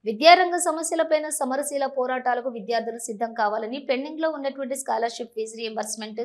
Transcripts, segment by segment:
విద్యారంగ సమస్యలపైన సమరశీల పోరాటాలకు విద్యార్థులు సిద్ధం కావాలని పెండింగ్ లో ఉన్నటువంటి స్కాలర్షిప్ ఫీజు రియంబర్స్మెంట్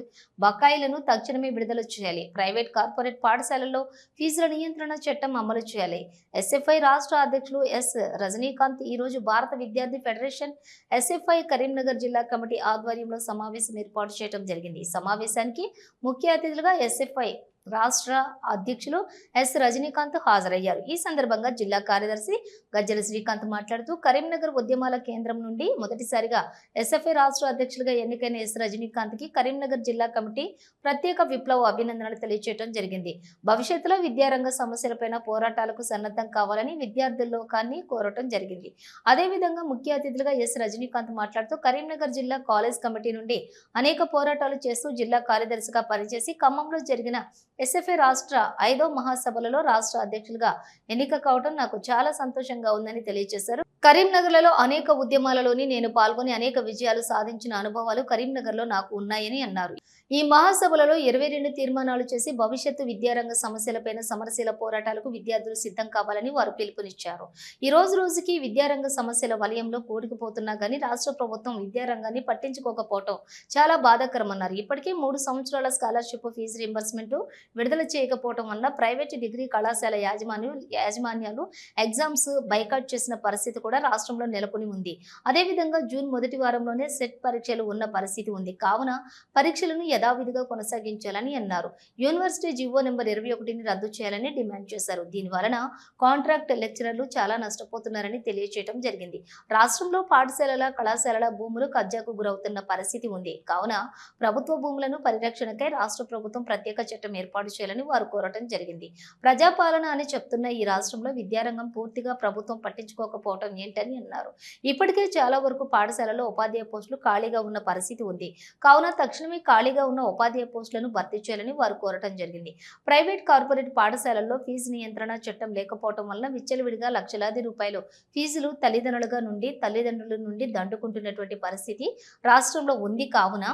బకాయిలను తక్షణమే విడుదల చేయాలి. ప్రైవేట్ కార్పొరేట్ పాఠశాలల్లో ఫీజుల నియంత్రణ చట్టం అమలు చేయాలి. ఎస్ఎఫ్ఐ రాష్ట్ర అధ్యక్షులు ఎస్ రజనీకాంత్ ఈ రోజు భారత విద్యార్థి ఫెడరేషన్ ఎస్ఎఫ్ఐ కరీంనగర్ జిల్లా కమిటీ ఆధ్వర్యంలో సమావేశం ఏర్పాటు చేయడం జరిగింది. ఈ సమావేశానికి ముఖ్య అతిథులుగా ఎస్ఎఫ్ఐ రాష్ట్ర అధ్యక్షులు ఎస్ రజనీకాంత్ హాజరయ్యారు. ఈ సందర్భంగా జిల్లా కార్యదర్శి గజ్జల శ్రీకాంత్ మాట్లాడుతూ కరీంనగర్ ఉద్యమాల కేంద్రం నుండి మొదటిసారిగా ఎస్ఎఫ్ఐ రాష్ట్ర అధ్యక్షులుగా ఎన్నికైన ఎస్ రజనీకాంత్ కి కరీంనగర్ జిల్లా కమిటీ ప్రత్యేక విప్లవ అభినందనలు తెలియజేయడం జరిగింది. భవిష్యత్తులో విద్యారంగ సమస్యలపైన పోరాటాలకు సన్నద్ధం కావాలని విద్యార్థుల్లోకాన్ని కోరటం జరిగింది. అదేవిధంగా ముఖ్య అతిథులుగా ఎస్ రజనీకాంత్ మాట్లాడుతూ కరీంనగర్ జిల్లా కాలేజ్ కమిటీ నుండి అనేక పోరాటాలు చేస్తూ జిల్లా కార్యదర్శిగా పనిచేసి ఖమ్మంలో జరిగిన ఎస్ఎఫ్ఐ రాష్ట్ర 5వ మహాసభలలో రాష్ట్ర అధ్యక్షులుగా ఎన్నిక కావడం నాకు చాలా సంతోషంగా ఉందని తెలియజేశారు. కరీంనగర్లో అనేక ఉద్యమాలలోని నేను పాల్గొని అనేక విజయాలు సాధించిన అనుభవాలు కరీంనగర్లో నాకు ఉన్నాయని అన్నారు. ఈ మహాసభలలో 22 తీర్మానాలు చేసి భవిష్యత్తు విద్యారంగ సమస్యలపైన సమరశీల పోరాటాలకు విద్యార్థులు సిద్ధం కావాలని వారు పిలుపునిచ్చారు. ఈ రోజుకి విద్యారంగ సమస్యల వలయంలో కూడుకుపోతున్నా కానీ రాష్ట్ర ప్రభుత్వం విద్యారంగాన్ని పట్టించుకోకపోవటం చాలా బాధాకరమన్నారు. ఇప్పటికే 3 సంవత్సరాల స్కాలర్షిప్ ఫీజు రింబర్స్మెంట్ విడుదల చేయకపోవడం వల్ల ప్రైవేట్ డిగ్రీ కళాశాల యాజమాన్యాలు ఎగ్జామ్స్ బైకాట్ చేసిన పరిస్థితి కూడా రాష్ట్రంలో నెలకొని ఉంది. అదేవిధంగా జూన్ మొదటి వారంలోనే సెట్ పరీక్షలు ఉన్న పరిస్థితి ఉంది. కావున పరీక్షలను యథావిధిగా కొనసాగించాలని అన్నారు. యూనివర్సిటీ జీవో నెంబర్ 21ని రద్దు చేయాలని డిమాండ్ చేశారు. దీని వలన కాంట్రాక్ట్ లెక్చరర్లు చాలా నష్టపోతున్నారని తెలియజేయడం జరిగింది. రాష్ట్రంలో పాఠశాలల కళాశాలల భూములు కబ్జాకు గురవుతున్న పరిస్థితి ఉంది. కావున ప్రభుత్వ భూములను పరిరక్షణకై రాష్ట్ర ప్రభుత్వం ప్రత్యేక చట్టం ఏర్పాటు చేయాలని వారు కోరటం జరిగింది. ప్రజాపాలన అని చెప్తున్న ఈ రాష్ట్రంలో విద్యారంగం పూర్తిగా ప్రభుత్వం పట్టించుకోకపోవటం ఏంటని అన్నారు. ఇప్పటికే చాలా వరకు పాఠశాలలో ఉపాధ్యాయ పోస్టులు ఖాళీగా ఉన్న పరిస్థితి ఉంది. కావున తక్షణమే ఖాళీగా ఉన్న ఉపాధ్యాయ పోస్టులను భర్తీ చేయాలని వారు కోరటం జరిగింది. ప్రైవేట్ కార్పొరేట్ పాఠశాలల్లో ఫీజు నియంత్రణ చట్టం లేకపోవడం వల్ల విచ్చలవిడిగా లక్షలాది రూపాయలు ఫీజులు తల్లిదండ్రుల నుండి దండుకుంటున్నటువంటి పరిస్థితి రాష్ట్రంలో ఉంది. కావున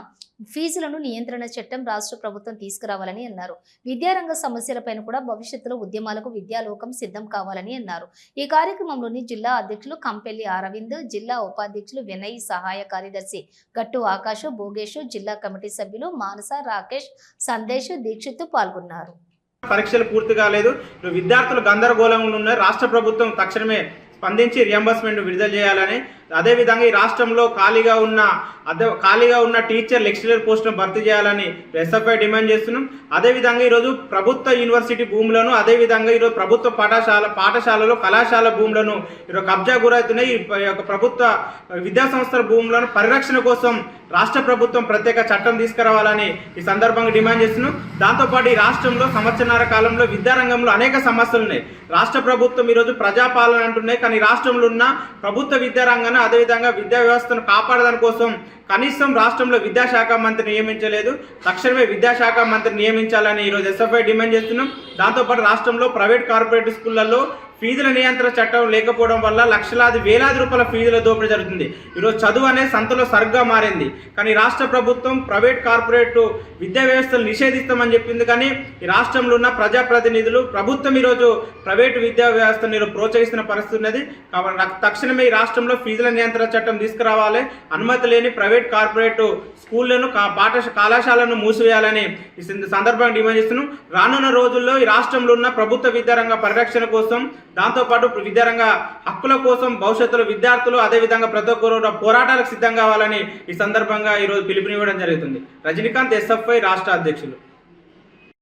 ఫీజులను నియంత్రణ చట్టం రాష్ట్ర ప్రభుత్వం తీసుకురావాలని అన్నారు. విద్యారంగ సమస్యలపైన కూడా భవిష్యత్తులో ఉద్యమాలకు విద్యాలోకం సిద్ధం కావాలని అన్నారు. ఈ కార్యక్రమంలోని జిల్లా అధ్యక్షులు కంపెల్లి అరవింద్, జిల్లా ఉపాధ్యక్షులు వినయ్, సహాయ కార్యదర్శి గట్టు ఆకాశ్, భోగేష్, జిల్లా కమిటీ సభ్యులు మానస, రాకేష్, సందేశ్, దీక్షిత్ పాల్గొన్నారు. పరీక్షలు పూర్తి కాలేదు, విద్యార్థులు గందరగోళంలో ఉన్నారు. రాష్ట్ర ప్రభుత్వం తక్షణమే స్పందించి రియంబర్స్మెంట్ విడుదల చేయాలని, అదేవిధంగా ఈ రాష్ట్రంలో ఖాళీగా ఉన్న టీచర్ లెక్చరర్ పోస్టులను భర్తీ చేయాలని ఎస్ఎఫ్ఐ డిమాండ్ చేస్తున్నాం. అదేవిధంగా ఈరోజు ప్రభుత్వ యూనివర్సిటీ భూములను, అదేవిధంగా ఈరోజు ప్రభుత్వ పాఠశాలలో కళాశాల భూములను ఈరోజు కబ్జా గురవుతున్నాయి. ఈ యొక్క ప్రభుత్వ విద్యాసంస్థల భూములను పరిరక్షణ కోసం రాష్ట్ర ప్రభుత్వం ప్రత్యేక చట్టం తీసుకురావాలని ఈ సందర్భంగా డిమాండ్ చేస్తున్నాం. దాంతోపాటు ఈ రాష్ట్రంలో సంవత్సరాల కాలంలో విద్యారంగంలో అనేక సమస్యలు ఉన్నాయి. రాష్ట్ర ప్రభుత్వం ఈరోజు ప్రజాపాలన అంటున్నాయి, కానీ రాష్ట్రంలో ఉన్న ప్రభుత్వ విద్యారంగాన్ని, అదేవిధంగా విద్యా వ్యవస్థను కాపాడదాని కోసం కనీసం రాష్ట్రంలో విద్యాశాఖ మంత్రి నియమించలేదు. తక్షణమే విద్యాశాఖ మంత్రి నియమించాలని ఈరోజు ఎస్ఎఫ్ఐ డిమాండ్ చేస్తున్నాం. దాంతోపాటు రాష్ట్రంలో ప్రైవేట్ కార్పొరేట్ స్కూళ్లలో ఫీజుల నియంత్రణ చట్టం లేకపోవడం వల్ల లక్షలాది వేలాది రూపాయల ఫీజుల దోపిడీ జరుగుతుంది. ఈరోజు చదువు అనేది సంతలో సరుగ్గా మారింది, కానీ రాష్ట్ర ప్రభుత్వం ప్రైవేట్ కార్పొరేట్ విద్యా వ్యవస్థలు నిషేధిస్తామని చెప్పింది. కానీ ఈ రాష్ట్రంలో ఉన్న ప్రజాప్రతినిధులు, ప్రభుత్వం ఈరోజు ప్రైవేటు విద్యా వ్యవస్థను ప్రోత్సహిస్తున్న పరిస్థితి ఉన్నది. కాబట్టి తక్షణమే ఈ రాష్ట్రంలో ఫీజుల నియంత్రణ చట్టం తీసుకురావాలి. అనుమతి లేని ప్రైవేట్ కార్పొరేట్ స్కూళ్లను, కళాశాలను మూసివేయాలని ఈ సందర్భంగా డిమాండ్ చేస్తున్నాం. రానున్న రోజుల్లో ఈ రాష్ట్రంలో ఉన్న ప్రభుత్వ విద్యారంగ పరిరక్షణ కోసం, దాంతోపాటు విద్యారంగ హక్కుల కోసం భవిష్యత్తులో విద్యార్థులు, అదేవిధంగా ప్రతి ఒక్కరు పోరాటాలకు సిద్ధం కావాలని ఈ సందర్భంగా ఈరోజు పిలుపునివ్వడం జరుగుతుంది. రజనీకాంత్, ఎస్ఎఫ్ఐ రాష్ట్ర అధ్యక్షులు.